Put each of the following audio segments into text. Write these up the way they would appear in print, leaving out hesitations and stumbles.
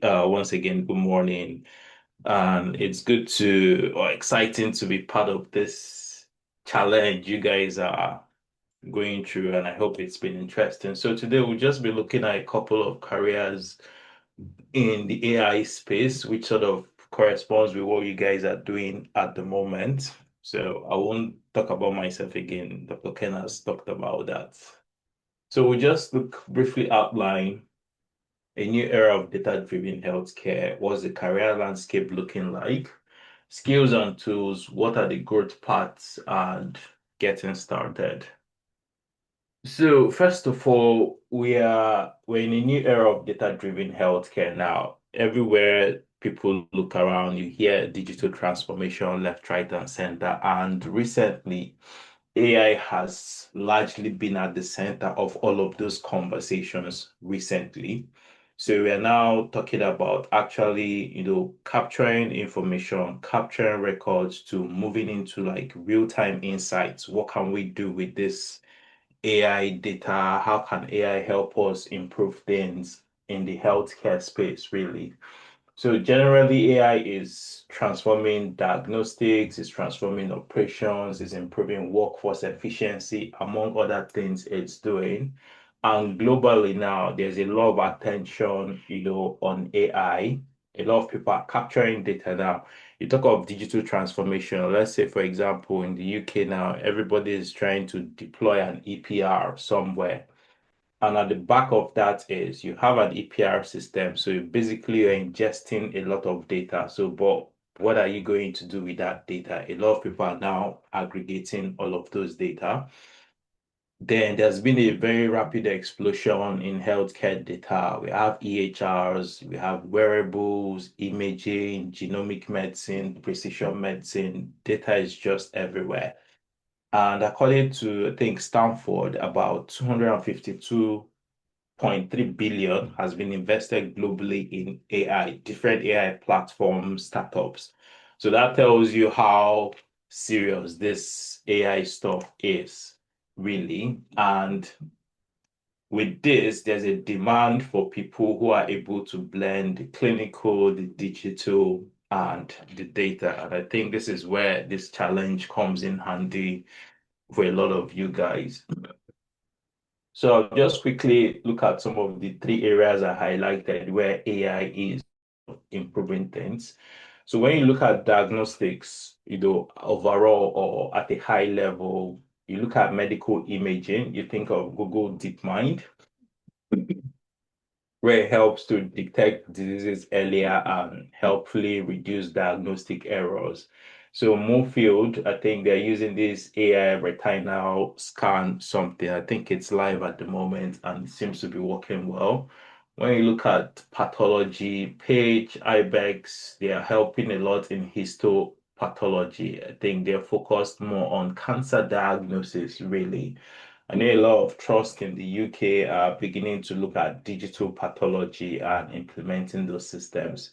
Once again, good morning. And it's good to, or exciting to be part of this challenge you guys are going through, and I hope it's been interesting. So today we'll just be looking at a couple of careers in the AI space, which sort of corresponds with what you guys are doing at the moment. So I won't talk about myself again. Dr. Ken has talked about that. So we'll just look briefly outline a new era of data-driven healthcare. What's the career landscape looking like? Skills and tools, what are the growth paths, and getting started. So first of all, we're in a new era of data-driven healthcare now. Everywhere people look around, you hear digital transformation left, right, and center. And recently, AI has largely been at the center of all of those conversations recently. So we are now talking about actually, capturing information, capturing records to moving into like real-time insights. What can we do with this AI data? How can AI help us improve things in the healthcare space, really? So generally, AI is transforming diagnostics, it's transforming operations, it's improving workforce efficiency, among other things it's doing. And globally now, there's a lot of attention, on AI. A lot of people are capturing data now. You talk of digital transformation. Let's say, for example, in the UK now, everybody is trying to deploy an EPR somewhere. And at the back of that is you have an EPR system. So basically you're ingesting a lot of data. So, but what are you going to do with that data? A lot of people are now aggregating all of those data. Then there's been a very rapid explosion in healthcare data. We have EHRs, we have wearables, imaging, genomic medicine, precision medicine. Data is just everywhere. And according to, I think, Stanford, about 252.3 billion has been invested globally in AI, different AI platform startups. So that tells you how serious this AI stuff is, really. And with this, there's a demand for people who are able to blend the clinical, the digital, and the data. And I think this is where this challenge comes in handy for a lot of you guys. So I'll just quickly look at some of the three areas I highlighted where AI is improving things. So when you look at diagnostics, overall or at a high level, you look at medical imaging, you think of Google DeepMind, where it helps to detect diseases earlier and helpfully reduce diagnostic errors. So Moorfield, I think they're using this AI retinal scan something. I think it's live at the moment and it seems to be working well. When you look at pathology, Page, IBEX, they are helping a lot in histopathology. I think they're focused more on cancer diagnosis, really. I know a lot of trust in the UK are beginning to look at digital pathology and implementing those systems.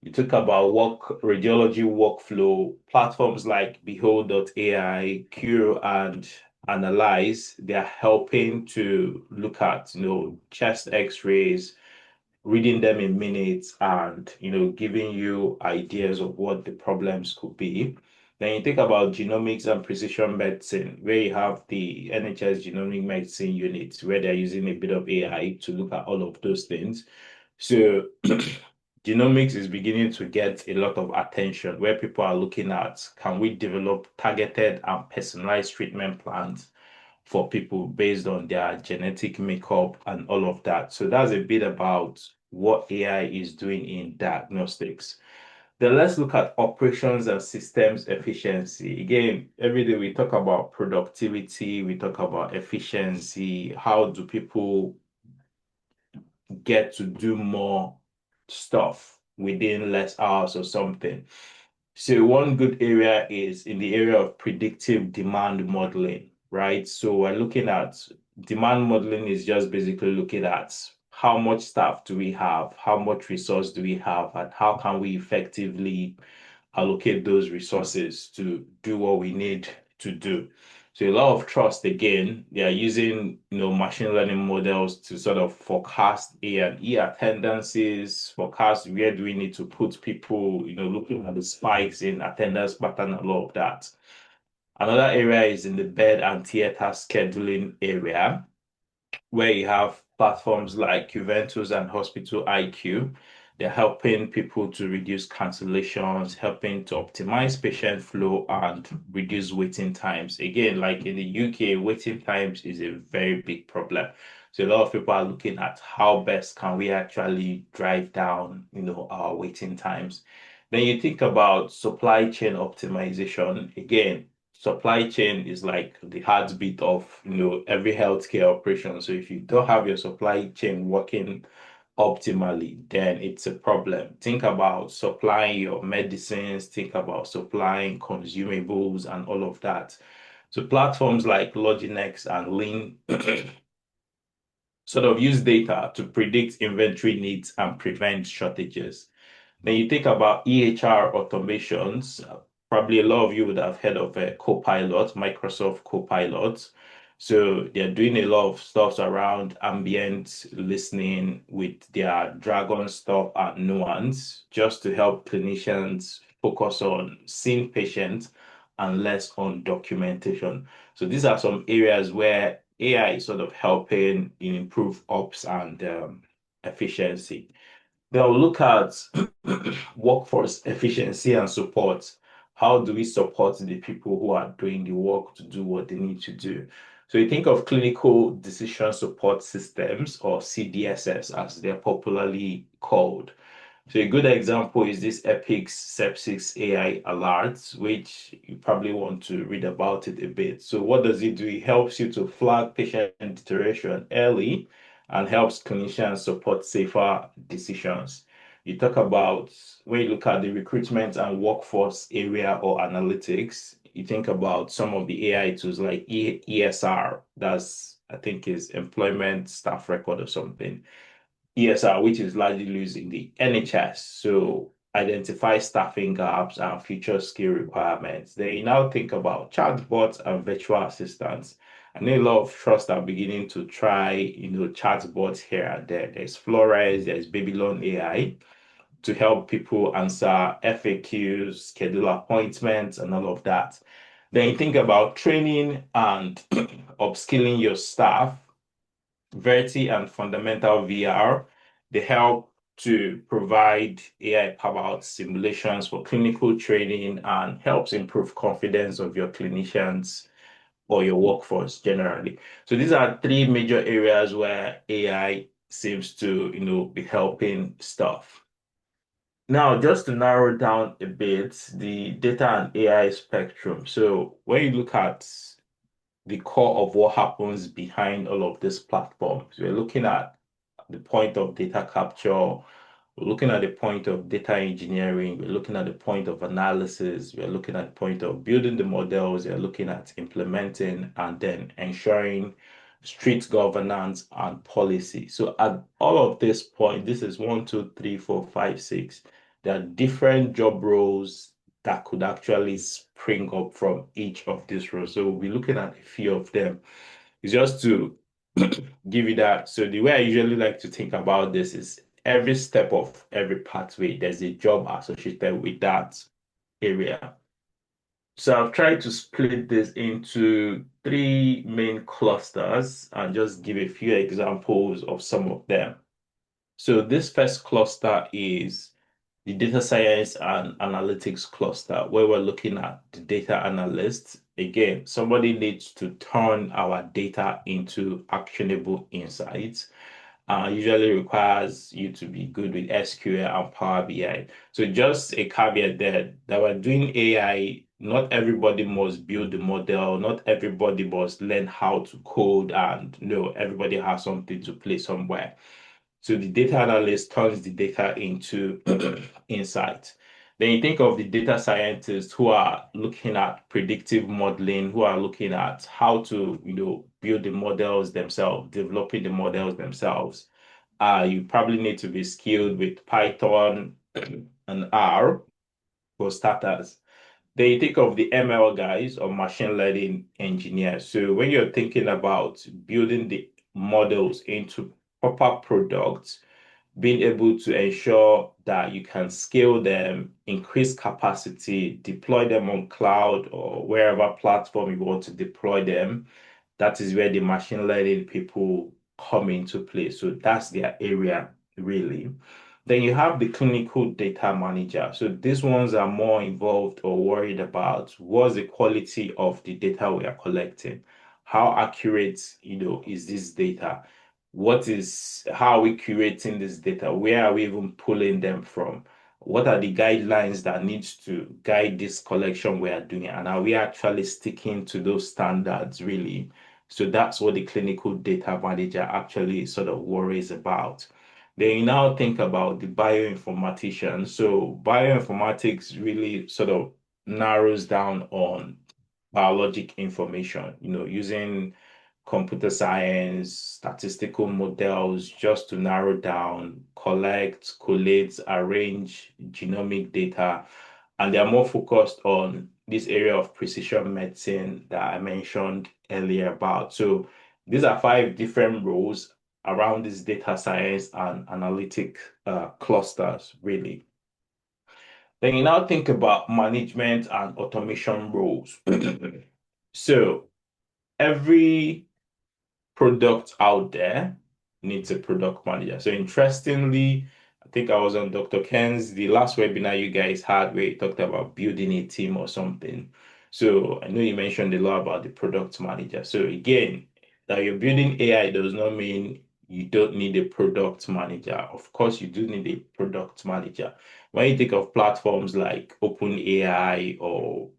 You talk about radiology workflow platforms like Behold.ai, Cure, and Analyze. They are helping to look at, chest X-rays, reading them in minutes, and giving you ideas of what the problems could be. Then you think about genomics and precision medicine, where you have the NHS Genomic Medicine units, where they're using a bit of AI to look at all of those things. So genomics is beginning to get a lot of attention, where people are looking at, can we develop targeted and personalized treatment plans for people based on their genetic makeup and all of that. So that's a bit about what AI is doing in diagnostics. Then let's look at operations and systems efficiency. Again, every day we talk about productivity, we talk about efficiency. How do people get to do more stuff within less hours or something? So one good area is in the area of predictive demand modeling, right? So we're looking at demand modeling is just basically looking at how much staff do we have, how much resource do we have, and how can we effectively allocate those resources to do what we need to do. So a lot of trust again, they are using, machine learning models to sort of forecast A&E attendances, forecast where do we need to put people, looking at the spikes in attendance pattern and all of that. Another area is in the bed and theater scheduling area, where you have platforms like Juventus and Hospital IQ. They're helping people to reduce cancellations, helping to optimize patient flow and reduce waiting times. Again, like in the UK, waiting times is a very big problem. So a lot of people are looking at how best can we actually drive down, our waiting times. Then you think about supply chain optimization. Again, supply chain is like the heartbeat of every healthcare operation. So if you don't have your supply chain working optimally, then it's a problem. Think about supplying your medicines, think about supplying consumables and all of that. So platforms like Loginex and Lean sort of use data to predict inventory needs and prevent shortages. Then you think about EHR automations. Probably a lot of you would have heard of Copilot, Microsoft Copilot. So they're doing a lot of stuff around ambient listening with their Dragon stuff and Nuance, just to help clinicians focus on seeing patients and less on documentation. So these are some areas where AI is sort of helping improve ops and efficiency. They'll look at workforce efficiency and support. How do we support the people who are doing the work to do what they need to do? So you think of clinical decision support systems, or CDSS as they're popularly called. So a good example is this Epic Sepsis AI alerts, which you probably want to read about it a bit. So what does it do? It helps you to flag patient deterioration early and helps clinicians support safer decisions. You talk about when you look at the recruitment and workforce area or analytics, you think about some of the AI tools like ESR, that's I think is employment staff record or something. ESR, which is largely used in the NHS. So identify staffing gaps and future skill requirements. Then you now think about chatbots and virtual assistants. I know a lot of trusts are beginning to try, chatbots here and there. There's Flores, there's Babylon AI to help people answer FAQs, schedule appointments, and all of that. Then you think about training and upskilling your staff. Verity and Fundamental VR, they help to provide AI-powered simulations for clinical training and helps improve confidence of your clinicians or your workforce generally. So these are three major areas where AI seems to, be helping stuff. Now, just to narrow down a bit, the data and AI spectrum. So when you look at the core of what happens behind all of these platforms. We're looking at the point of data capture, we're looking at the point of data engineering, we're looking at the point of analysis, we're looking at the point of building the models, we're looking at implementing and then ensuring strict governance and policy. So at all of this point, this is one, two, three, four, five, six. There are different job roles that could actually spring up from each of these roles. So we'll be looking at a few of them. It's just to give you that. So the way I usually like to think about this is every step of every pathway, there's a job associated with that area. So I've tried to split this into three main clusters and just give a few examples of some of them. So this first cluster is the data science and analytics cluster, where we're looking at the data analysts. Again, somebody needs to turn our data into actionable insights. Usually requires you to be good with SQL and Power BI. So just a caveat there that we're doing AI, not everybody must build the model, not everybody must learn how to code, and no, everybody has something to play somewhere. So the data analyst turns the data into insight. Then you think of the data scientists who are looking at predictive modeling, who are looking at how to, build the models themselves, developing the models themselves. You probably need to be skilled with Python and R for starters. Then you think of the ML guys or machine learning engineers. So when you're thinking about building the models into proper products, being able to ensure that you can scale them, increase capacity, deploy them on cloud or wherever platform you want to deploy them, that is where the machine learning people come into play. So that's their area, really. Then you have the clinical data manager. So these ones are more involved or worried about what's the quality of the data we are collecting. How accurate, is this data? How are we curating this data? Where are we even pulling them from? What are the guidelines that needs to guide this collection we are doing? And are we actually sticking to those standards really? So that's what the clinical data manager actually sort of worries about. Then you now think about the bioinformatician. So bioinformatics really sort of narrows down on biologic information, using computer science, statistical models just to narrow down, collect, collate, arrange genomic data. And they are more focused on this area of precision medicine that I mentioned earlier about. So these are five different roles around this data science and analytic clusters, really. Then you now think about management and automation roles. So every product out there needs a product manager. So interestingly, I think I was on Dr. Ken's, the last webinar you guys had where you talked about building a team or something. So I know you mentioned a lot about the product manager. So again, that you're building AI does not mean you don't need a product manager. Of course, you do need a product manager. When you think of platforms like OpenAI or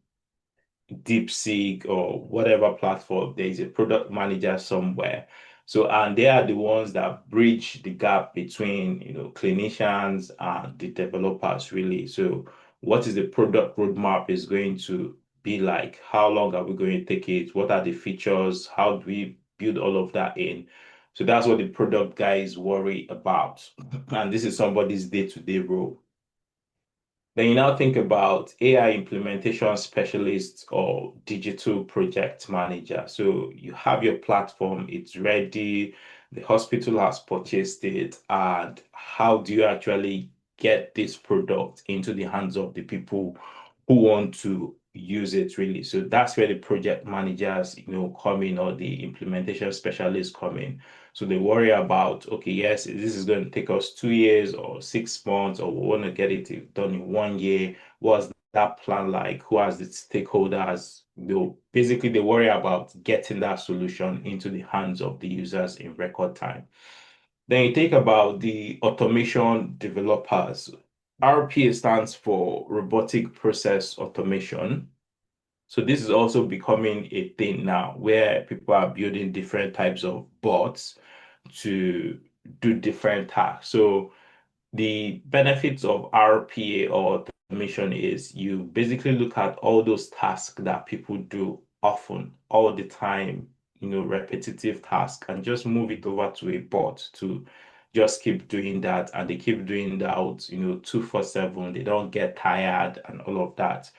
DeepSeek or whatever platform, there is a product manager somewhere. So, and they are the ones that bridge the gap between, clinicians and the developers, really. So, what is the product roadmap is going to be like? How long are we going to take it? What are the features? How do we build all of that in? So that's what the product guys worry about. And this is somebody's day-to-day role. Then you now think about AI implementation specialist or digital project manager. So you have your platform, it's ready, the hospital has purchased it, and how do you actually get this product into the hands of the people who want to use it really? So that's where the project managers, come in or the implementation specialists come in. So they worry about, okay, yes, this is going to take us 2 years or 6 months, or we want to get it done in 1 year. What's that plan like? Who has the stakeholders? Basically, they worry about getting that solution into the hands of the users in record time. Then you think about the automation developers. RPA stands for Robotic Process Automation. So this is also becoming a thing now where people are building different types of bots to do different tasks. So the benefits of RPA or automation is you basically look at all those tasks that people do often, all the time, repetitive tasks, and just move it over to a bot to just keep doing that. And they keep doing that, 24/7. They don't get tired and all of that.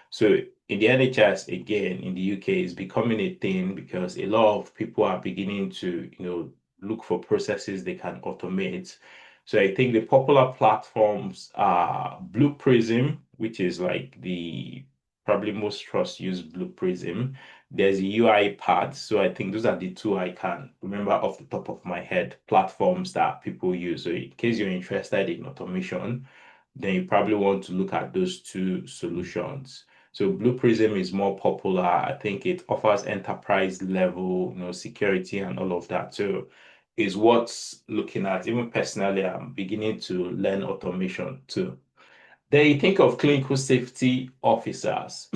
So in the NHS, again, in the UK, is becoming a thing because a lot of people are beginning to, look for processes they can automate. So I think the popular platforms are Blue Prism, which is like the probably most trust used Blue Prism. There's UiPath. So I think those are the two I can remember off the top of my head, platforms that people use. So in case you're interested in automation, then you probably want to look at those two solutions. So Blue Prism is more popular. I think it offers enterprise level, security and all of that. So is what's looking at. Even personally, I'm beginning to learn automation too. Then you think of clinical safety officers.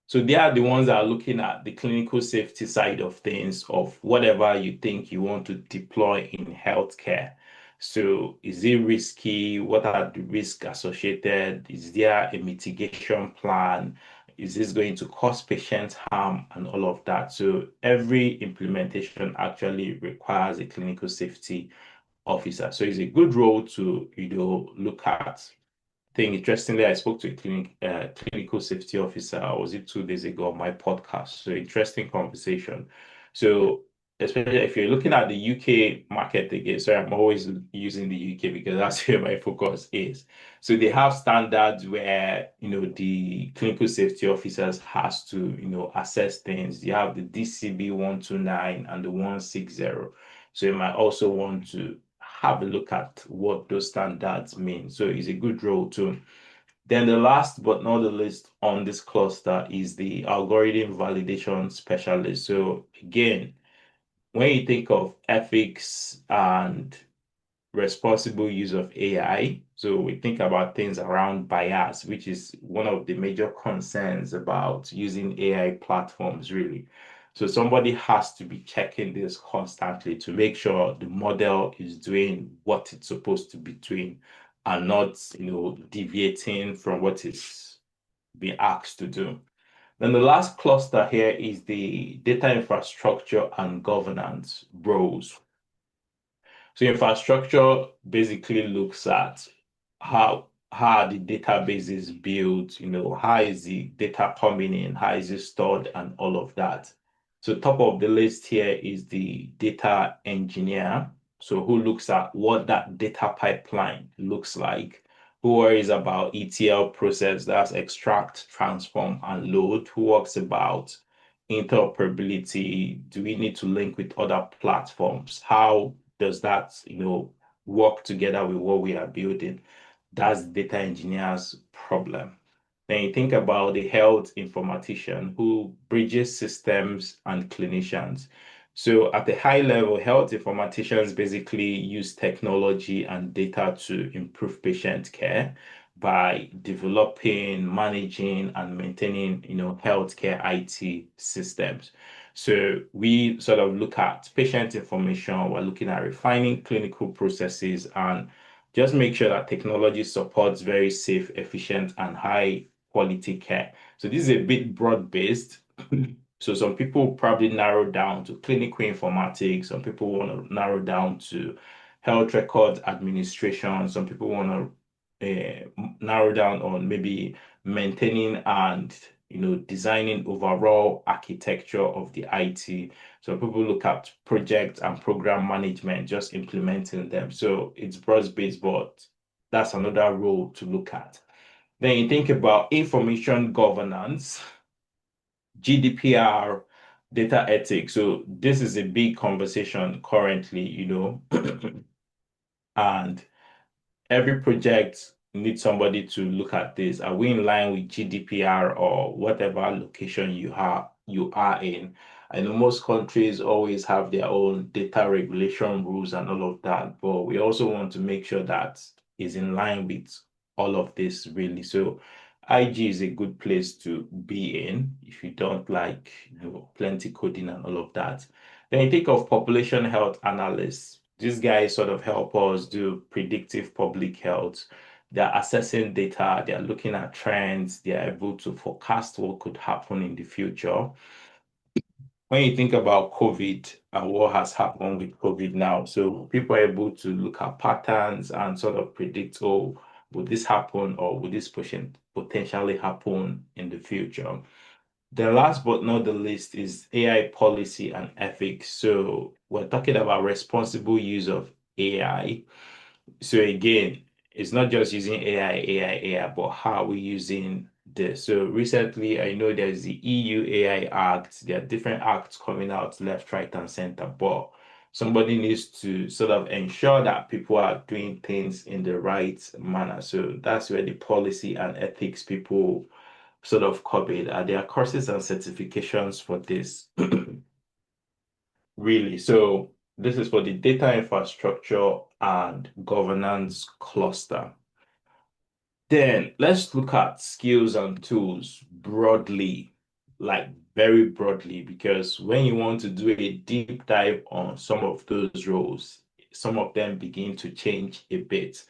So they are the ones that are looking at the clinical safety side of things of whatever you think you want to deploy in healthcare. So is it risky? What are the risks associated? Is there a mitigation plan? Is this going to cause patients harm and all of that? So every implementation actually requires a clinical safety officer. So it's a good role to, look at. think interestingly, I spoke to a clinical safety officer, was it 2 days ago on my podcast? So interesting conversation. So especially if you're looking at the UK market again, so I'm always using the UK because that's where my focus is. So they have standards where, the clinical safety officers has to, assess things. You have the DCB 129 and the 160. So you might also want to have a look at what those standards mean. So it's a good role too. Then the last but not the least on this cluster is the algorithm validation specialist. So again, when you think of ethics and responsible use of AI. So we think about things around bias, which is one of the major concerns about using AI platforms, really. So somebody has to be checking this constantly to make sure the model is doing what it's supposed to be doing and not, deviating from what it's being asked to do. Then the last cluster here is the data infrastructure and governance roles. So infrastructure basically looks at how are the databases built, how is the data coming in, how is it stored, and all of that. So top of the list here is the data engineer. So who looks at what that data pipeline looks like, who worries about ETL process, that's extract, transform, and load, who works about interoperability. Do we need to link with other platforms? How does that, work together with what we are building? That's the data engineer's problem. Then you think about the health informatician who bridges systems and clinicians. So at a high level, health informaticians basically use technology and data to improve patient care by developing, managing, and maintaining, healthcare IT systems. So we sort of look at patient information, we're looking at refining clinical processes and just make sure that technology supports very safe, efficient, and high quality care. So this is a bit broad-based. So some people probably narrow down to clinical informatics, some people want to narrow down to health records administration, some people want to narrow down on maybe maintaining and designing overall architecture of the IT. So people look at project and program management, just implementing them. So it's broad-based, but that's another role to look at. Then you think about information governance, GDPR, data ethics. So this is a big conversation currently, and every project needs somebody to look at this. Are we in line with GDPR or whatever location you are in? I know most countries always have their own data regulation rules and all of that, but we also want to make sure that is in line with all of this really. So IG is a good place to be in if you don't like, plenty coding and all of that. Then you think of population health analysts. These guys sort of help us do predictive public health. They're assessing data, they're looking at trends, they're able to forecast what could happen in the future. When you think about COVID and what has happened with COVID now, so people are able to look at patterns and sort of predict, oh, would this happen or would this potentially happen in the future? The last but not the least is AI policy and ethics. So we're talking about responsible use of AI. So again, it's not just using AI, but how are we using this? So recently, I know there's the EU AI Act. There are different acts coming out left, right, and center, but somebody needs to sort of ensure that people are doing things in the right manner. So that's where the policy and ethics people sort of covered. There are courses and certifications for this, really. So this is for the data infrastructure and governance cluster. Then let's look at skills and tools broadly, like very broadly, because when you want to do a deep dive on some of those roles, some of them begin to change a bit.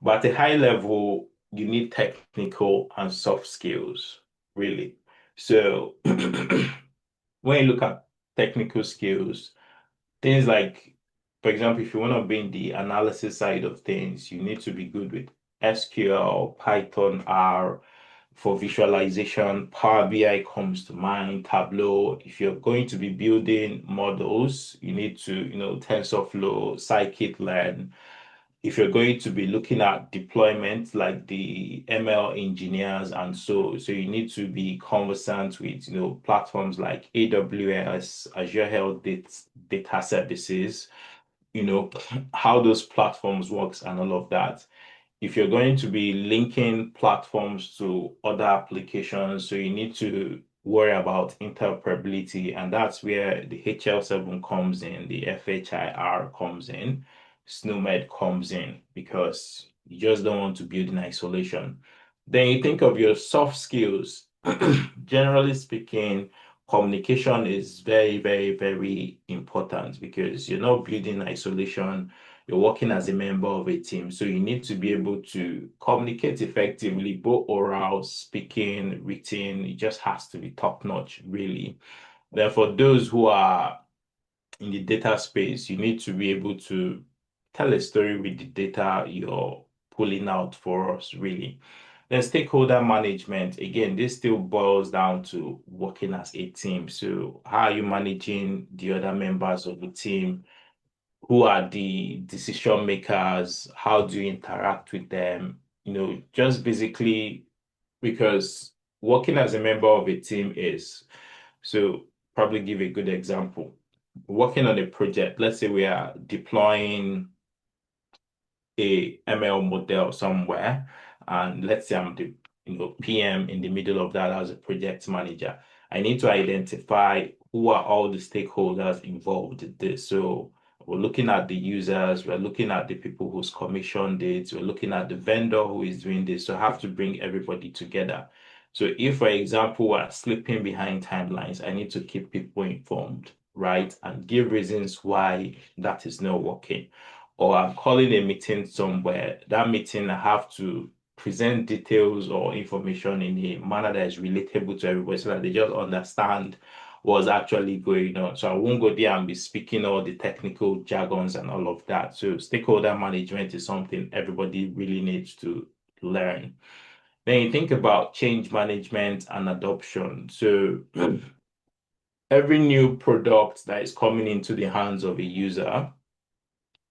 But at a high level, you need technical and soft skills, really. So when you look at technical skills, things like, for example, if you want to be in the analysis side of things, you need to be good with SQL, Python, R. For visualization, Power BI comes to mind, Tableau. If you're going to be building models, you need to, TensorFlow, scikit-learn. If you're going to be looking at deployment, like the ML engineers and so you need to be conversant with, platforms like AWS, Azure Health Data Services, how those platforms works and all of that. If you're going to be linking platforms to other applications, so you need to worry about interoperability, and that's where the HL7 comes in, the FHIR comes in, SNOMED comes in, because you just don't want to build in isolation. Then you think of your soft skills. Generally speaking, communication is very, very, very important because you're not building in isolation, you're working as a member of a team. So you need to be able to communicate effectively, both oral, speaking, written. It just has to be top notch, really. Therefore, those who are in the data space, you need to be able to tell a story with the data you're pulling out for us, really. Then stakeholder management, again, this still boils down to working as a team. So how are you managing the other members of the team? Who are the decision makers? How do you interact with them? Just basically because working as a member of a team is, so probably give a good example. Working on a project, let's say we are deploying a ML model somewhere, and let's say I'm the PM in the middle of that as a project manager. I need to identify who are all the stakeholders involved in this. So we're looking at the users, we're looking at the people who's commissioned it, we're looking at the vendor who is doing this. So I have to bring everybody together. So if, for example, we're slipping behind timelines, I need to keep people informed, right? And give reasons why that is not working, or I'm calling a meeting somewhere, that meeting I have to present details or information in a manner that is relatable to everybody so that they just understand what's actually going on. So I won't go there and be speaking all the technical jargons and all of that. So stakeholder management is something everybody really needs to learn. Then you think about change management and adoption. So every new product that is coming into the hands of a user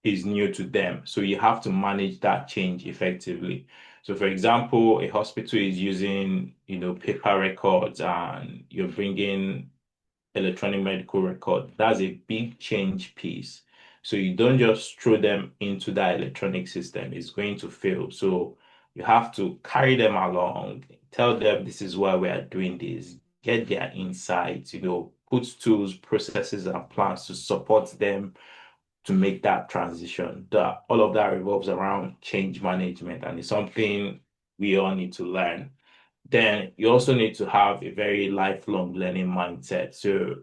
is new to them. So you have to manage that change effectively. So for example, a hospital is using, paper records and you're bringing electronic medical record. That's a big change piece. So you don't just throw them into that electronic system. It's going to fail. So you have to carry them along, tell them this is why we are doing this, get their insights, put tools, processes, and plans to support them to make that transition. All of that revolves around change management, and it's something we all need to learn. Then you also need to have a very lifelong learning mindset. So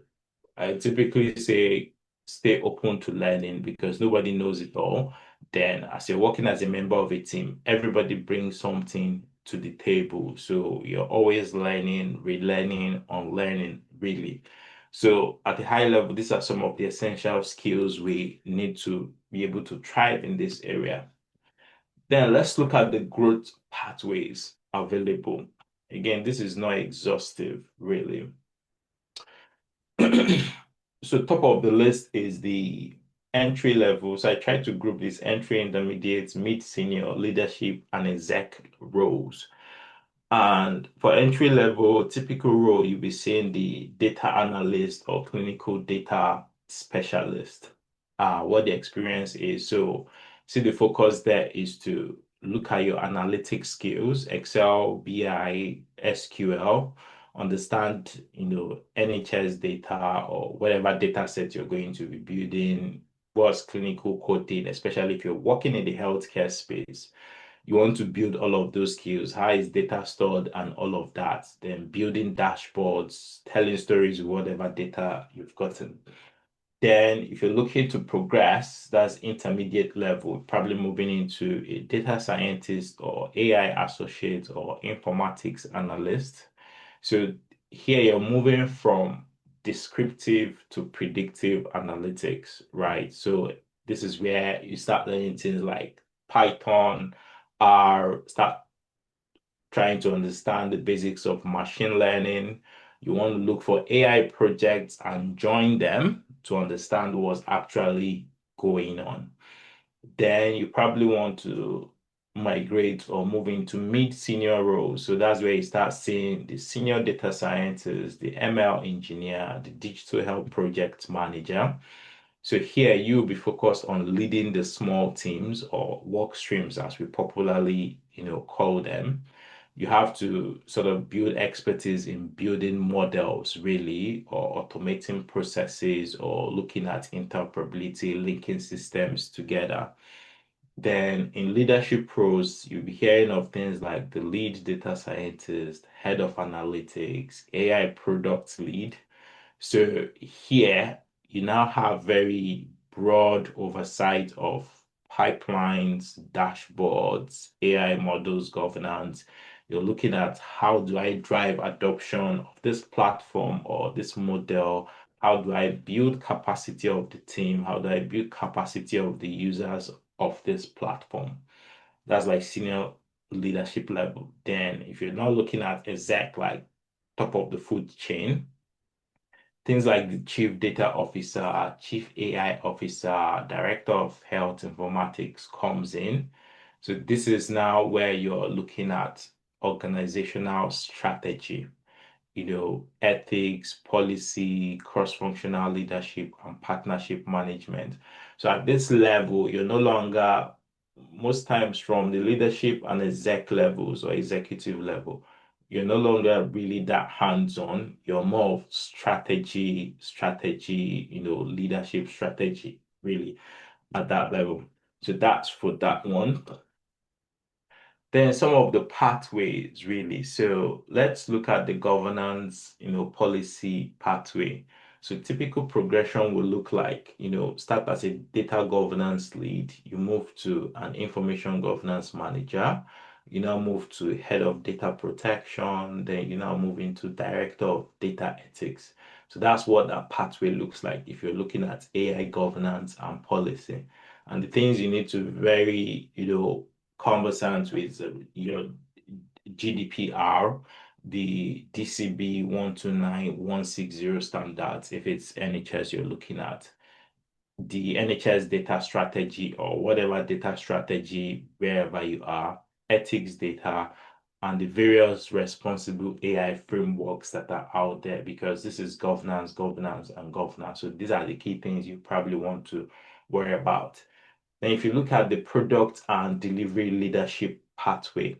I typically say stay open to learning because nobody knows it all. Then, as you're working as a member of a team, everybody brings something to the table. So you're always learning, relearning, unlearning, really. So, at a high level, these are some of the essential skills we need to be able to thrive in this area. Then, let's look at the growth pathways available. Again, this is not exhaustive, really. So top of the list is the entry level. So I try to group these entry, intermediate, mid-senior, leadership, and exec roles. And for entry level, typical role, you'll be seeing the data analyst or clinical data specialist. What the experience is. So see the focus there is to look at your analytic skills, Excel, BI, SQL, understand, NHS data or whatever data set you're going to be building, what's clinical coding, especially if you're working in the healthcare space. You want to build all of those skills. How is data stored and all of that? Then building dashboards, telling stories with whatever data you've gotten. Then, if you're looking to progress, that's intermediate level, probably moving into a data scientist or AI associate or informatics analyst. So here you're moving from descriptive to predictive analytics, right? So this is where you start learning things like Python, start trying to understand the basics of machine learning. You want to look for AI projects and join them to understand what's actually going on. Then you probably want to migrate or move into mid-senior roles. So that's where you start seeing the senior data scientist, the ML engineer, the digital health project manager. So here you'll be focused on leading the small teams or work streams, as we popularly, call them. You have to sort of build expertise in building models, really, or automating processes, or looking at interoperability, linking systems together. Then in leadership roles, you'll be hearing of things like the lead data scientist, head of analytics, AI product lead. So here you now have very broad oversight of pipelines, dashboards, AI models governance. You're looking at how do I drive adoption of this platform or this model? How do I build capacity of the team? How do I build capacity of the users of this platform? That's like senior leadership level. Then if you're not looking at exec, like top of the food chain, things like the chief data officer, chief AI officer, director of health informatics comes in. So this is now where you're looking at organizational strategy, ethics, policy, cross-functional leadership, and partnership management. So at this level, you're no longer, most times from the leadership and exec levels or executive level, you're no longer really that hands-on. You're more of strategy, leadership strategy, really, at that level. So that's for that one. Then some of the pathways, really. So let's look at the governance, policy pathway. So typical progression will look like, start as a data governance lead, you move to an information governance manager, you now move to head of data protection, then you now move into director of data ethics. So that's what that pathway looks like if you're looking at AI governance and policy. And the things you need to very, conversant with GDPR, the DCB 129160 standards, if it's NHS you're looking at, the NHS data strategy or whatever data strategy, wherever you are, ethics data, and the various responsible AI frameworks that are out there, because this is governance, governance, and governance. So these are the key things you probably want to worry about. Then if you look at the product and delivery leadership pathway,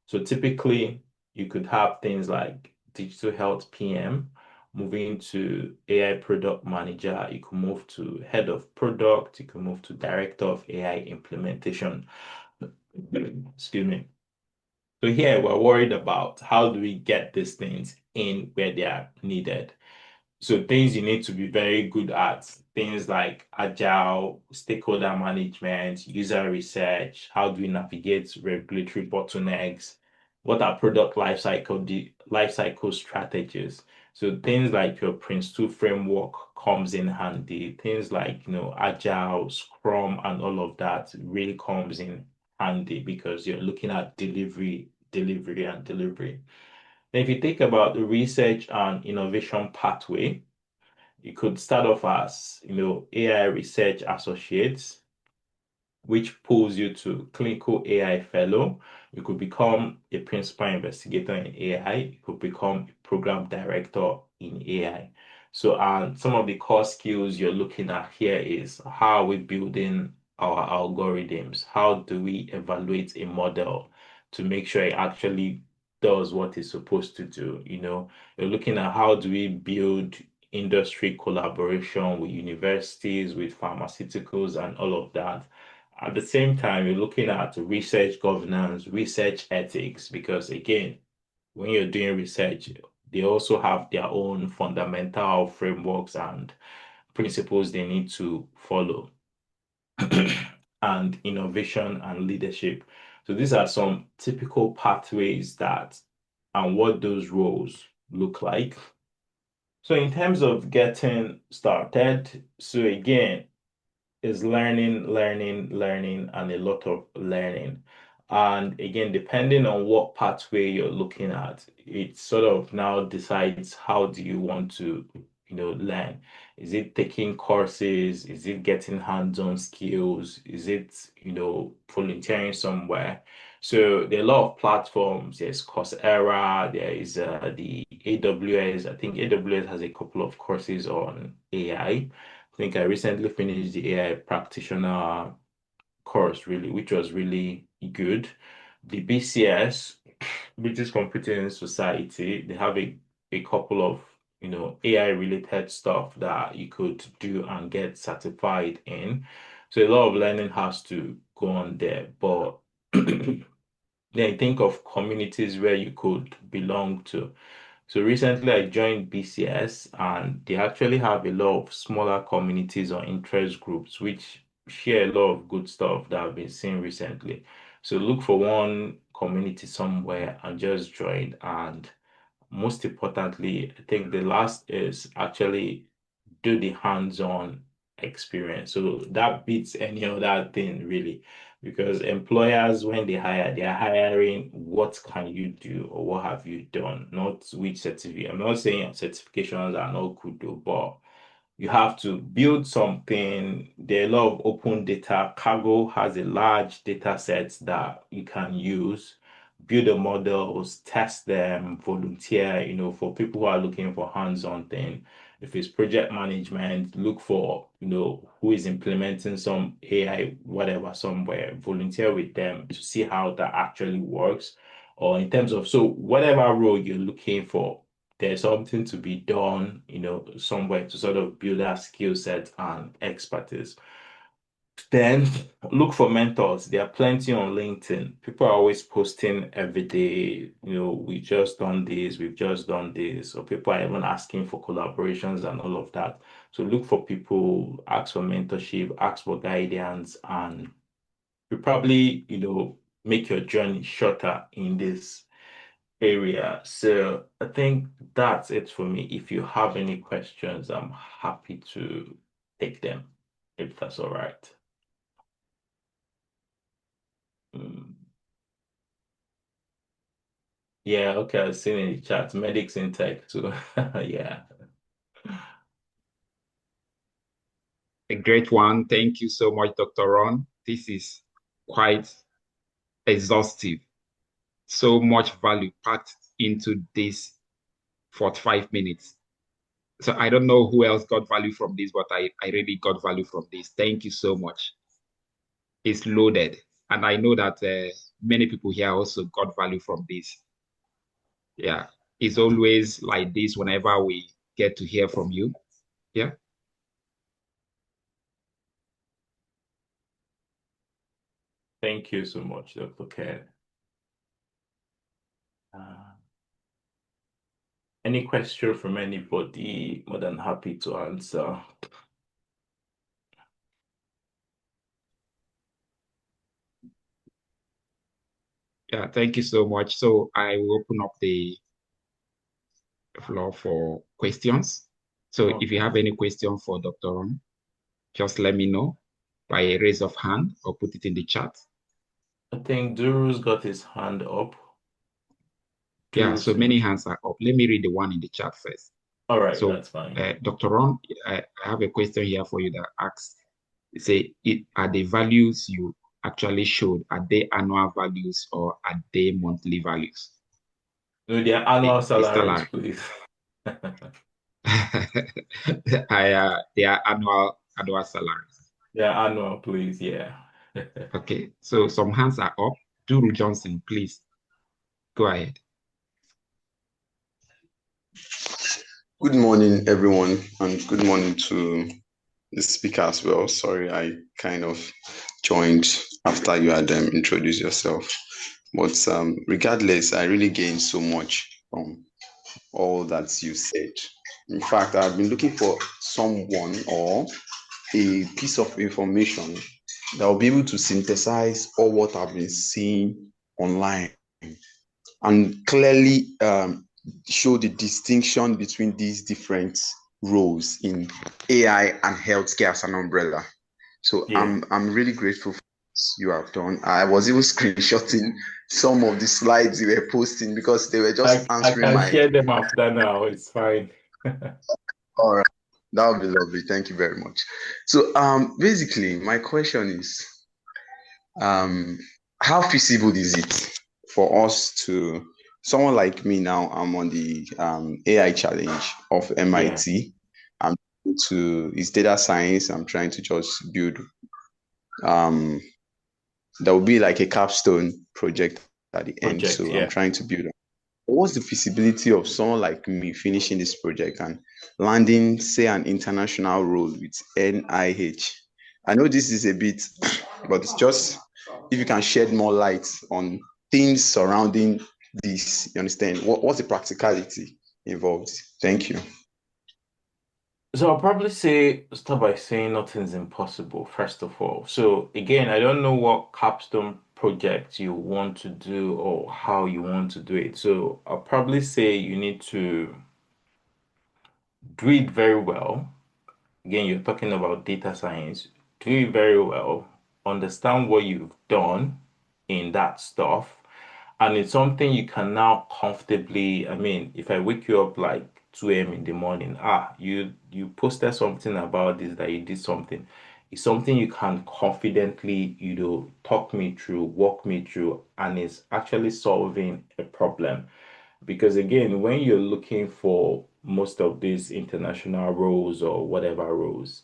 so typically you could have things like digital health PM, moving to AI product manager, you could move to head of product, you could move to director of AI implementation. Excuse me. So here we're worried about how do we get these things in where they are needed. So things you need to be very good at, things like agile, stakeholder management, user research, how do we navigate regulatory bottlenecks, what are product lifecycle strategies. So things like your Prince2 framework comes in handy. Things like, agile, Scrum, and all of that really comes in handy because you're looking at delivery, delivery, and delivery. Then if you think about the research and innovation pathway, you could start off as, AI research associates, which pulls you to clinical AI fellow. You could become a principal investigator in AI. You could become a program director in AI. So, and some of the core skills you're looking at here is how are we building our algorithms? How do we evaluate a model to make sure it actually does what it's supposed to do? You're looking at how do we build industry collaboration with universities, with pharmaceuticals, and all of that. At the same time, you're looking at research governance, research ethics, because again, when you're doing research, they also have their own fundamental frameworks and principles they need to follow, and innovation and leadership. So these are some typical pathways that and what those roles look like. So in terms of getting started, so again, is learning, learning, learning, and a lot of learning. And again, depending on what pathway you're looking at, it sort of now decides how do you want to, learn. Is it taking courses? Is it getting hands-on skills? Is it, volunteering somewhere? So there are a lot of platforms. There's Coursera, there is the AWS. I think AWS has a couple of courses on AI. I think I recently finished the AI practitioner course, really, which was really good. The BCS, British Computing Society, they have a couple of, AI related stuff that you could do and get certified in. So a lot of learning has to go on there. But then think of communities where you could belong to. So recently I joined BCS and they actually have a lot of smaller communities or interest groups which share a lot of good stuff that I've been seeing recently. So look for one community somewhere and just join. And most importantly, I think the last is actually do the hands-on experience. So that beats any other thing really, because employers, when they hire, they are hiring what can you do or what have you done, not which certificate. I'm not saying certifications are not good though, but you have to build something. There are a lot of open data. Cargo has a large data set that you can use, build the models, test them, volunteer, for people who are looking for hands-on thing. If it's project management, look for, who is implementing some AI, whatever, somewhere, volunteer with them to see how that actually works. Or in terms of, so whatever role you're looking for, there's something to be done, somewhere to sort of build that skill set and expertise. Then look for mentors. There are plenty on LinkedIn. People are always posting every day, we just done this, we've just done this, or people are even asking for collaborations and all of that. So look for people, ask for mentorship, ask for guidance, and you probably, make your journey shorter in this area. So I think that's it for me. If you have any questions, I'm happy to take them, if that's all right. Mm. Yeah, okay, I've seen in the chat, medics in tech too. Yeah. A great one. Thank you so much, Dr. Ron. This is quite exhaustive. So much value packed into this 45 minutes. So I don't know who else got value from this, but I really got value from this. Thank you so much. It's loaded. And I know that many people here also got value from this. Yeah. It's always like this whenever we get to hear from you. Yeah. Thank you so much, Dr. Ken. Uh, any question from anybody, more than happy to answer. Yeah. Thank you so much. So I will open up the floor for questions. So if you Okay. have any question for Dr. Ron, just let me know by a raise of hand or put it in the chat. I think Duru's got his hand up. Yeah, Duru so many seems. hands are up. Let me read the one in the chat first. All right, So, that's fine. Dr. Ron, I have a question here for you that asks, say, are the values you actually showed, are they annual values or are they monthly values? No, their annual Mr. salaries, Larry. please. They are annual salaries. Their annual, please. Yeah. Okay, so some hands are up. Duru Johnson, please go ahead. Good morning, everyone, and good morning to the speaker as well. Sorry, I kind of joined after you had introduced yourself. But regardless, I really gained so much from all that you said. In fact, I've been looking for someone or a piece of information that will be able to synthesize all what I've been seeing online and clearly show the distinction between these different roles in AI and healthcare as an umbrella. So Yeah. I'm really grateful. you have done. I was even screenshotting some of the slides you were posting because they were just I answering can my. share them after now. It's fine. All right, that would be lovely. Thank you very much. So, basically, my question is, um, how feasible is it for us to, someone like me now, I'm on the AI challenge of Yeah, MIT. I'm it's data science. I'm trying to just build um there will be like a capstone project at the end. project. So I'm Yeah. trying to build. What's the feasibility of someone like me finishing this project and landing, say, an international role with NIH? I know this is a bit, but it's just if you can shed more light on things surrounding this, you understand? What's the practicality involved? Thank you. So I'll probably start by saying nothing's impossible, first of all. So again, I don't know what capstone project you want to do or how you want to do it. So I'll probably say you need to do it very well. Again, you're talking about data science. Do it very well. Understand what you've done in that stuff. And it's something you can now comfortably, I mean, if I wake you up like 2 a.m. in the morning, you posted something about this, that you did something. It's something you can confidently, talk me through, walk me through, and it's actually solving a problem. Because again, when you're looking for most of these international roles or whatever roles,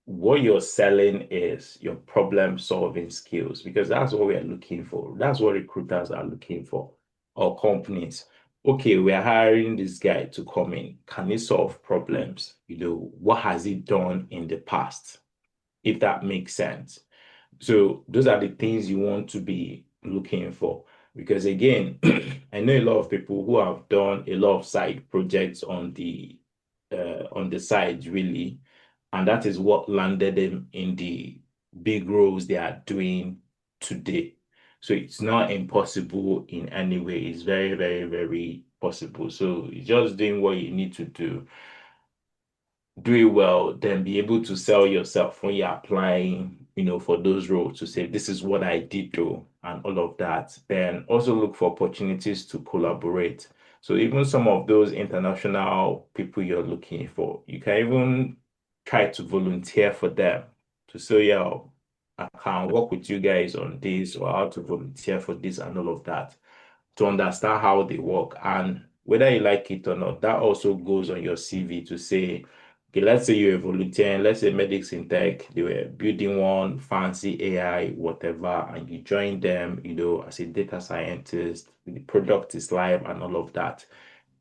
what you're selling is your problem solving skills, because that's what we are looking for. That's what recruiters are looking for, or companies. Okay, we are hiring this guy to come in. Can he solve problems? What has he done in the past? If that makes sense. So those are the things you want to be looking for. Because again, I know a lot of people who have done a lot of side projects on the side, really, and that is what landed them in the big roles they are doing today. So it's not impossible in any way. It's very, very, very possible. So it's just doing what you need to do it well, then be able to sell yourself when you're applying, for those roles, to say, this is what I did do and all of that. Then also look for opportunities to collaborate. So even some of those international people you're looking for, you can even try to volunteer for them to say, yeah, I can work with you guys on this, or how to volunteer for this and all of that, to understand how they work. And whether you like it or not, that also goes on your CV to say, okay, let's say you're volunteering, let's say Medics in Tech, they were building one fancy AI, whatever, and you join them, as a data scientist, the product is live and all of that.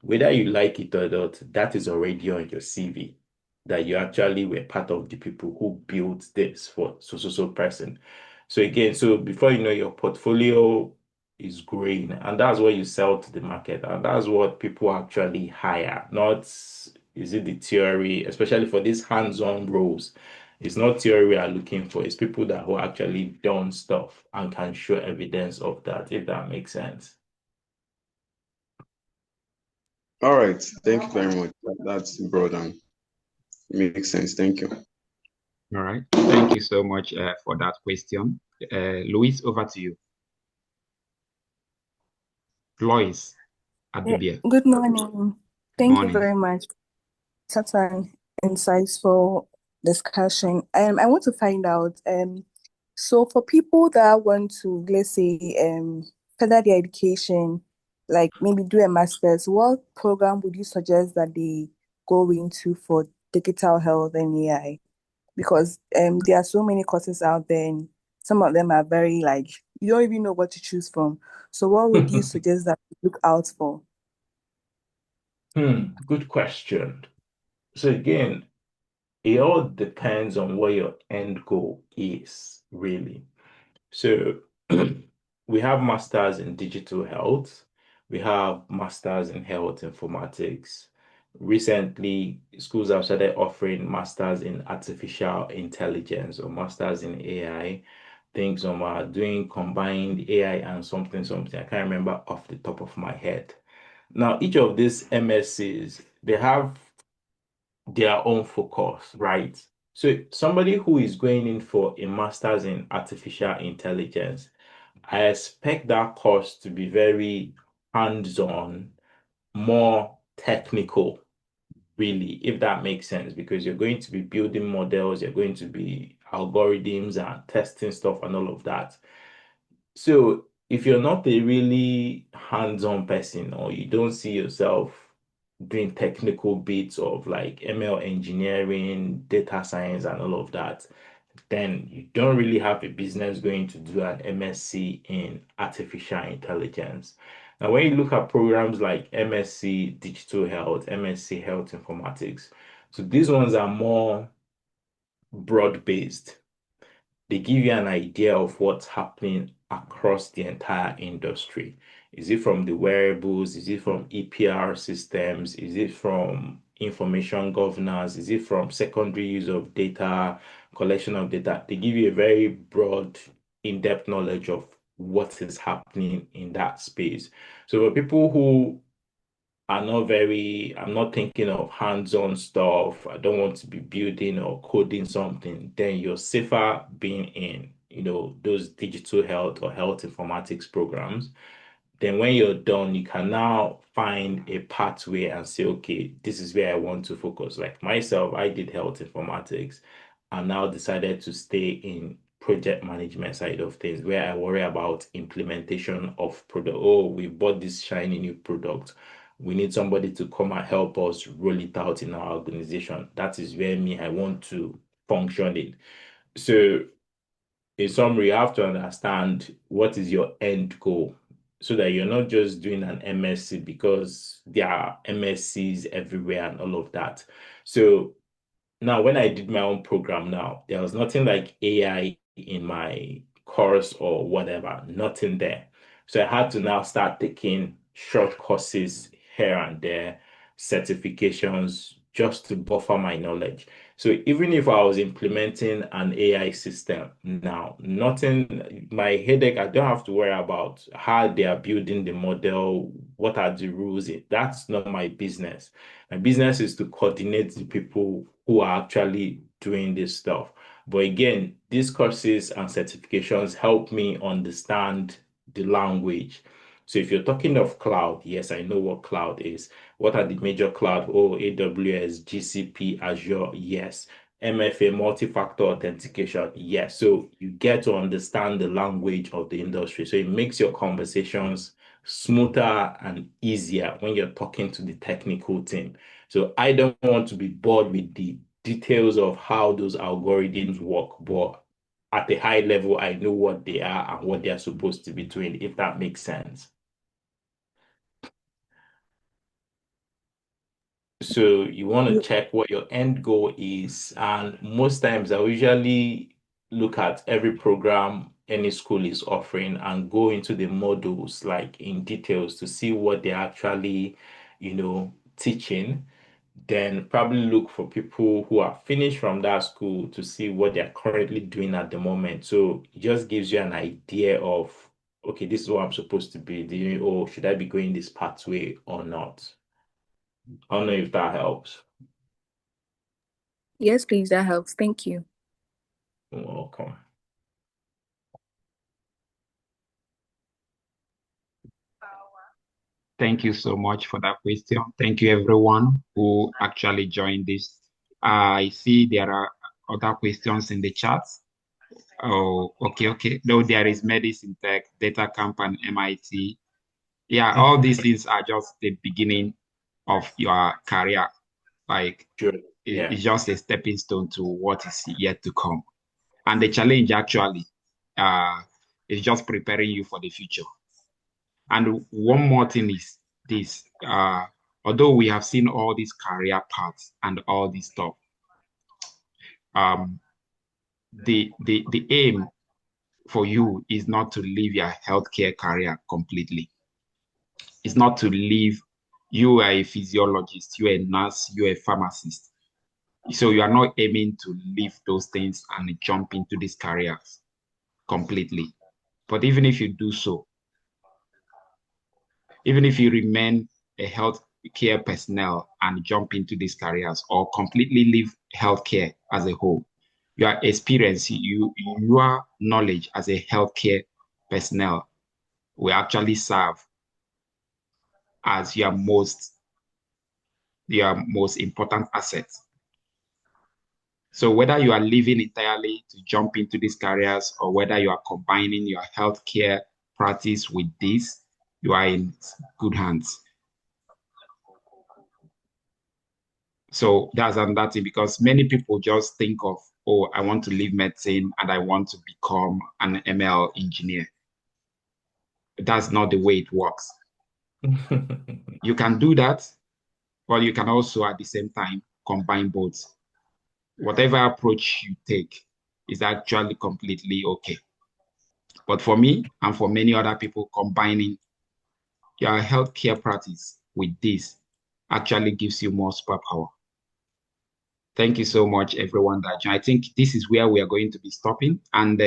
Whether you like it or not, that is already on your CV, that you actually were part of the people who built this for so person. So again, so before you know, your portfolio is growing, and that's what you sell to the market, and that's what people actually hire. Not is it the theory, especially for these hands-on roles. It's not theory we are looking for. It's people that who actually done stuff and can show evidence of that, if that makes sense. All right. Thank you very much. That's broad and makes sense. Thank you. All right. Thank you so much for that question. Luis, over to you. Lois Yeah, Adubia. good morning. Thank you Morning. very much. Such an insightful discussion. I want to find out, so for people that want to, let's say, further their education, like maybe do a master's, what program would you suggest that they go into for digital health and AI? Because there are so many courses out there, and some of them are very like you don't even know what to choose from. So what would you suggest that we look out for? Good question. So again, it all depends on what your end goal is, really. So we have masters in digital health, we have masters in health informatics. Recently, schools have started offering masters in artificial intelligence or masters in AI. Think some are doing combined AI and something, something. I can't remember off the top of my head. Now, each of these MSCs, they have their own focus, right? So somebody who is going in for a master's in artificial intelligence, I expect that course to be very hands-on, more technical, really, if that makes sense, because you're going to be building models, you're going to be algorithms and testing stuff and all of that. So if you're not a really hands-on person or you don't see yourself doing technical bits of like ML engineering, data science, and all of that, then you don't really have a business going to do an MSc in artificial intelligence. Now, when you look at programs like MSc Digital Health, MSc Health Informatics, so these ones are more broad-based. They give you an idea of what's happening across the entire industry. Is it from the wearables? Is it from EPR systems? Is it from information governance? Is it from secondary use of data, collection of data? They give you a very broad, in-depth knowledge of what is happening in that space. So for people who I'm not thinking of hands-on stuff. I don't want to be building or coding something. Then you're safer being in, those digital health or health informatics programs. Then when you're done, you can now find a pathway and say, okay, this is where I want to focus. Like myself, I did health informatics and now decided to stay in project management side of things where I worry about implementation of product. Oh, we bought this shiny new product. We need somebody to come and help us roll it out in our organization. That is where I want to function in. So in summary, you have to understand what is your end goal so that you're not just doing an MSc because there are MScs everywhere and all of that. So now, when I did my own program now, there was nothing like AI in my course or whatever, nothing there. So I had to now start taking short courses here and there, certifications, just to buffer my knowledge. So even if I was implementing an AI system now, nothing, my headache, I don't have to worry about how they are building the model, what are the rules. That's not my business. My business is to coordinate the people who are actually doing this stuff. But again, these courses and certifications help me understand the language. So if you're talking of cloud, yes, I know what cloud is. What are the major cloud? Oh, AWS, GCP, Azure, yes. MFA, multi-factor authentication, yes. So you get to understand the language of the industry. So it makes your conversations smoother and easier when you're talking to the technical team. So I don't want to be bored with the details of how those algorithms work, but at a high level, I know what they are and what they are supposed to be doing, if that makes sense. So you want to You- check what your end goal is. And most times I usually look at every program any school is offering and go into the modules like in details to see what they're actually, teaching. Then probably look for people who are finished from that school to see what they're currently doing at the moment. So it just gives you an idea of, okay, this is what I'm supposed to be doing, or should I be going this pathway or not? I don't know if that helps. Yes, please, that helps. Thank you. You're welcome. Thank you so much for that question. Thank you, everyone who actually joined this. I see there are other questions in the chat. Oh, okay. No, there is medicine tech, data camp, and MIT. Yeah, all these things are just the beginning of your career. Like Sure. Yeah. it's just a stepping stone to what is yet to come. And the challenge actually uh, is just preparing you for the future. And one more thing is this, although we have seen all these career paths and all this stuff, um, the aim for you is not to leave your healthcare career completely. It's not to leave, you are a physiologist, you're a nurse, you're a pharmacist. So you are not aiming to leave those things and jump into these careers completely. But even if you do so, even if you remain a health care personnel and jump into these careers or completely leave healthcare as a whole. Your experience, your knowledge as a healthcare personnel will actually serve as your most important asset. So whether you are leaving entirely to jump into these careers or whether you are combining your healthcare practice with this, you are in good hands. So that's another thing because many people just think of, oh, I want to leave medicine and I want to become an ML engineer. That's not the way it works. You can do that, but you can also at the same time combine both. Whatever approach you take is actually completely okay. But for me and for many other people, combining your healthcare practice with this actually gives you more superpower. Thank you so much, everyone that joined. I think this is where we are going to be stopping. And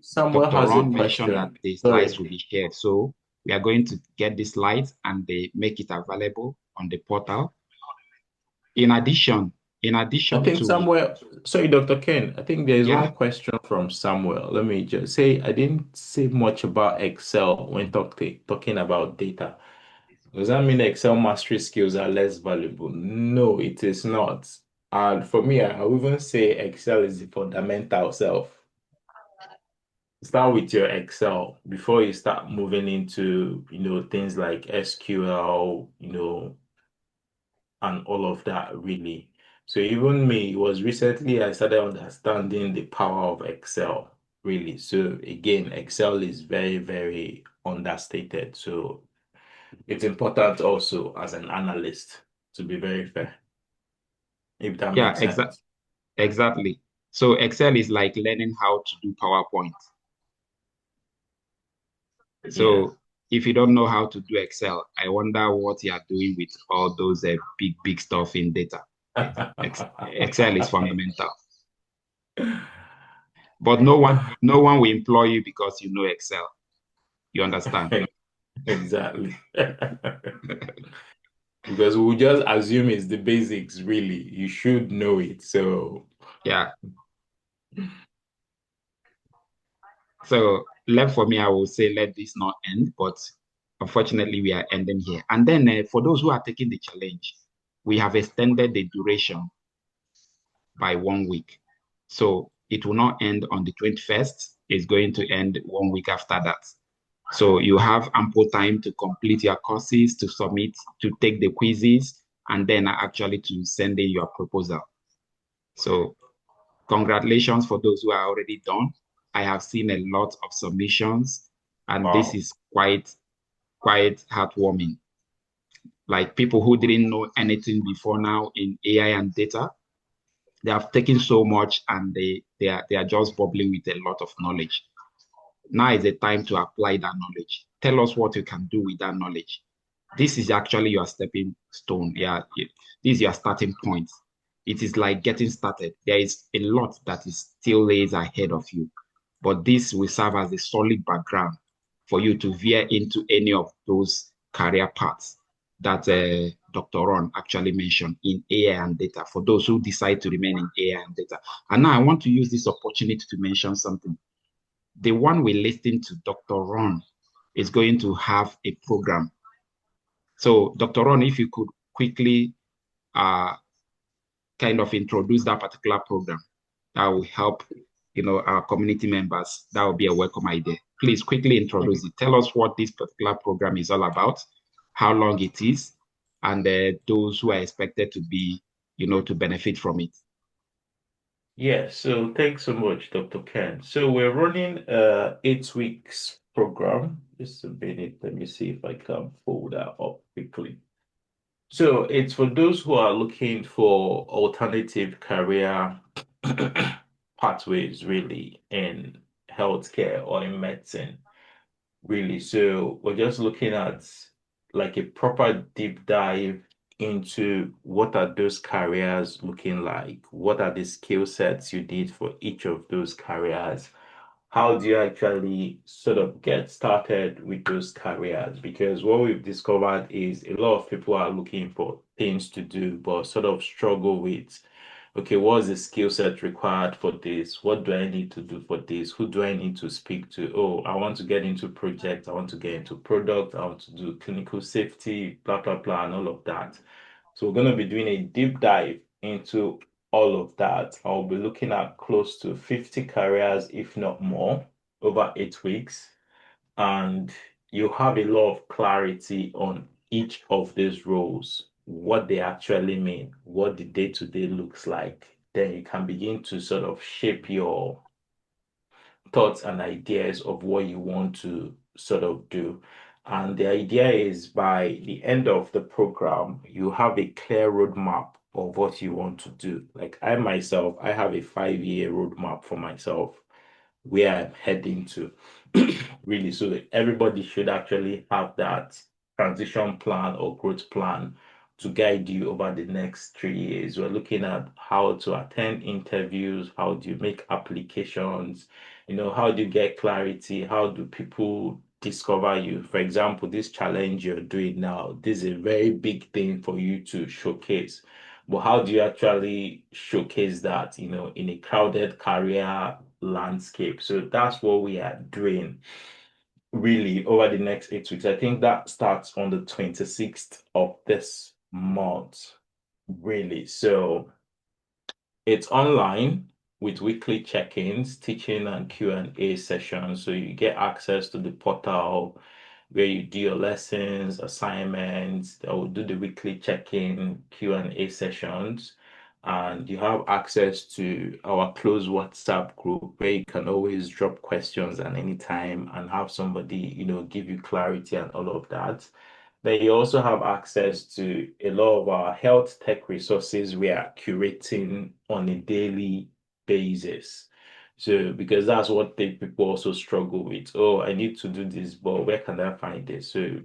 Samuel Dr. has a Ron mentioned that question. the slides will Sorry. be shared. So we are going to get the slides and they make it available on the portal. In addition I think to, Samuel, sorry, Dr. Ken, I think there is yeah, one question from Samuel. Let me just say, I didn't say much about Excel when talking about data. Does that mean Excel mastery skills are less valuable? No, it is not. And for me, I would even say Excel is the fundamental self. Start with your Excel before you start moving into, things like SQL, and all of that really. So even me, it was recently I started understanding the power of Excel, really. So again, Excel is very, very understated. So it's important also as an analyst to be very fair, if that yeah, makes sense. exactly. So Excel is like learning how to do PowerPoint. Yeah. So if you don't know how to do Excel, I wonder what you are doing with all those big stuff in data. Excel is fundamental. But no one will employ you because you know Excel. You understand? Exactly. Because we'll just assume it's the basics, really. You should know it. So Yeah. So left for me, I will say let this not end, but unfortunately we are ending here. And then for those who are taking the challenge, we have extended the duration by 1 week. So it will not end on the 21st. It's going to end 1 week after that. So you have ample time to complete your courses, to submit, to take the quizzes, and then actually to send in your proposal. So congratulations for those who are already done. I have seen a lot of submissions, and this wow. is quite heartwarming. Like people who didn't know anything before now in AI and data, they have taken so much and they are just bubbling with a lot of knowledge. Now is the time to apply that knowledge. Tell us what you can do with that knowledge. This is actually your stepping stone. Yeah, this is your starting point. It is like getting started. There is a lot that is still lays ahead of you, but this will serve as a solid background for you to veer into any of those career paths that Dr. Ron actually mentioned in AI and data for those who decide to remain in AI and data. And now I want to use this opportunity to mention something. The one we listened to, Dr. Ron, is going to have a program. So, Dr. Ron, if you could quickly uh, kind of introduce that particular program, that will help, our community members. That would be a welcome idea. Please quickly introduce it. Tell us what this particular program is all about, how long it is, and those who are expected to be, to benefit from it. Yeah, so thanks so much, Dr. Ken. So we're running 8 weeks program. Just a minute. Let me see if I can pull that up quickly. So it's for those who are looking for alternative career pathways, really, in healthcare or in medicine, really. So we're just looking at like a proper deep dive into what are those careers looking like? What are the skill sets you need for each of those careers? how do you actually sort of get started with those careers? Because what we've discovered is a lot of people are looking for things to do, but sort of struggle with, okay, what's the skill set required for this? What do I need to do for this? Who do I need to speak to? Oh, I want to get into projects. I want to get into product. I want to do clinical safety, blah, blah, blah, and all of that. So we're going to be doing a deep dive into all of that. I'll be looking at close to 50 careers, if not more, over 8 weeks. And you have a lot of clarity on each of these roles, what they actually mean, what the day-to-day looks like. Then you can begin to sort of shape your thoughts and ideas of what you want to sort of do. And the idea is by the end of the program, you have a clear roadmap of what you want to do. Like I myself, I have a 5-year roadmap for myself where I'm heading to. Really, so that everybody should actually have that transition plan or growth plan to guide you over the next 3 years. We're looking at how to attend interviews, how do you make applications, how do you get clarity, how do people discover you? For example, this challenge you're doing now, this is a very big thing for you to showcase. But how do you actually showcase that, in a crowded career landscape? So that's what we are doing really over the next 8 weeks. I think that starts on the 26th of this month, really. So it's online with weekly check-ins, teaching and Q&A sessions. So you get access to the portal where you do your lessons, assignments. That will do the weekly check-in Q&A sessions. And you have access to our closed WhatsApp group where you can always drop questions at any time and have somebody, give you clarity and all of that. Then you also have access to a lot of our health tech resources we are curating on a daily basis. So, because that's what people also struggle with. Oh, I need to do this, but where can I find this? So,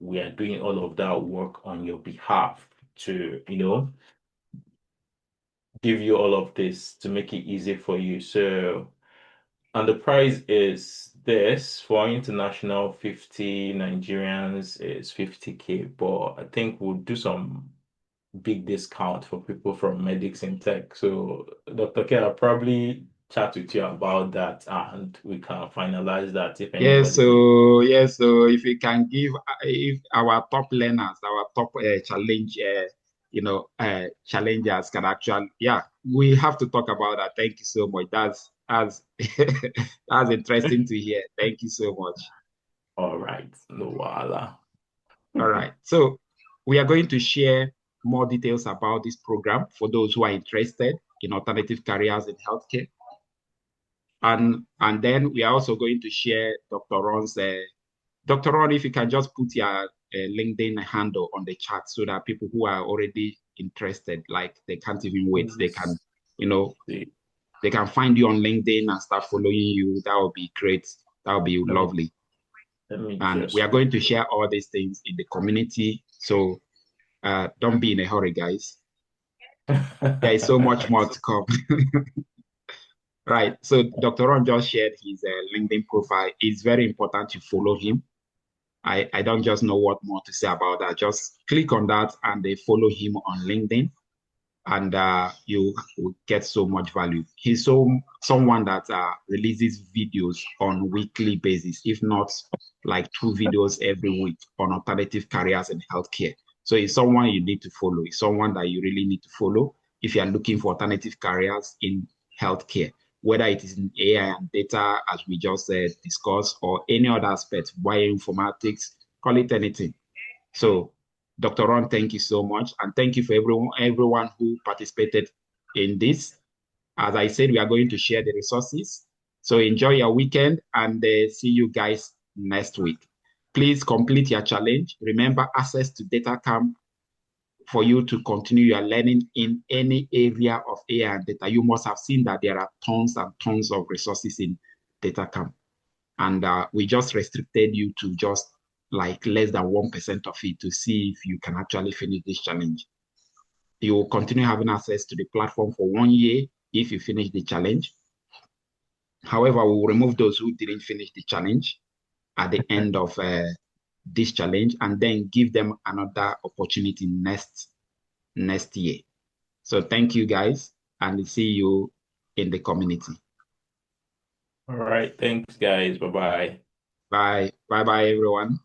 we are doing all of that work on your behalf to, give you all of this to make it easy for you. So, and the price is this for international 50 Nigerians is 50K, but I think we'll do some big discount for people from Medics in Tech. So, Dr. K, I'll probably chat with you about that and we can finalize that if Yes, anybody. so yes, so if we can give if our top learners, our top challengers can actually, yeah, we have to talk about that. Thank you so much. That's that's interesting to hear. Thank you so much. All right, no wala. All right, so we are going to share more details about this program for those who are interested in alternative careers in healthcare. And then we are also going to share Dr. Ron's Dr. Ron, if you can just put your LinkedIn handle on the chat so that people who are already interested, like they can't even wait, they can, you know, See, they can find you on LinkedIn and start following you. That would be great. That would be let me lovely. let me And we are just going to share all these things in the community. So don't be in a hurry, guys. There is so much more to come. Right. So Dr. Ron just shared his LinkedIn profile. It's very important to follow him. I don't just know what more to say about that. Just click on that and they follow him on LinkedIn, and you will get so much value. He's someone that releases videos on weekly basis, if not like 2 videos every week on alternative careers in healthcare. So he's someone you need to follow. He's someone that you really need to follow if you are looking for alternative careers in healthcare, whether it is in AI and data, as we just discussed, or any other aspect, bioinformatics, call it anything. So, Dr. Ron, thank you so much. And thank you for everyone who participated in this. As I said, we are going to share the resources. So enjoy your weekend and see you guys next week. Please complete your challenge. Remember, access to data camp for you to continue your learning in any area of AI and data. You must have seen that there are tons and tons of resources in data camp. And we just restricted you to just like less than 1% of it to see if you can actually finish this challenge. You will continue having access to the platform for 1 year if you finish the challenge. However, we will remove those who didn't finish the challenge at the end of this challenge and then give them another opportunity next year. So thank you guys and see you in the community. All right. Thanks, guys. Bye-bye. Bye. Bye-bye, everyone.